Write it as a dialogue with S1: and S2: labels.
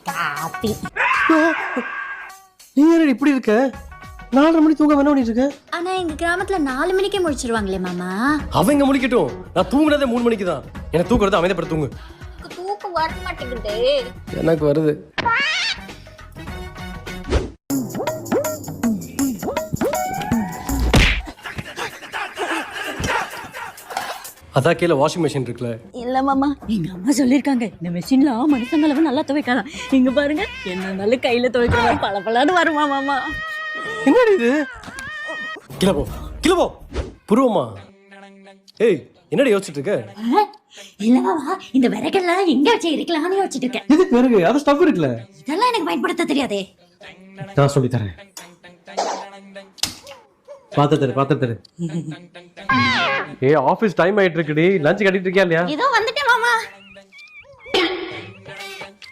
S1: Copy.
S2: நீ என்ன இப்படி இருக்க? 4:30 மணி தூங்க என்ன பண்ணிட்டு இருக்க?
S1: ஆனா எங்க கிராமத்துல 4 மணிக்கே முடிச்சிருவாங்களே மாமா.
S2: அவங்க முடிக்கட்டும், நான் தூங்குறதே 3 மணிக்கு தான். என்ன தூங்குறது அமைதிப்பட தூங்கு.
S1: தூக்கம் வர மாட்டேங்குது.
S2: எனக்கு வருது. அதான் கீழே வாஷிங் மெஷின் இருக்குல்ல?
S1: இல்ல மாமா, எங்க அம்மா சொல்லிருக்காங்க இந்த மெஷின்ல மனுஷங்கள நல்லா துவைக்கலாம். இங்க பாருங்க என்ன கையில துவைக்கலாம் பளபளன்னு வருமா மாமா.
S2: என்னடி இது? கீழே போ, கீழே போ. புருவமா? ஏய், என்னடி யோசிச்சுட்டு இருக்க?
S1: இல்ல மாமா, இந்த விறகெல்லாம் எங்க வச்சு இருக்கலாம்னு யோசிச்சுட்டு இருக்கேன்.
S2: எதுக்கு விறகு? அது ஸ்டவ் இருக்குல்ல.
S1: இதெல்லாம் எனக்கு பயன்படுத்த தெரியாதே.
S2: நான் சொல்லி தரேன். பாத்து. ஏய், ஆபீஸ் டைம் ஆயிட்டு இருக்குடி. லஞ்ச் கட்டிட்டு இருக்கியா இல்லையா?
S1: ஏதோ வந்துட்டேன் மாமா.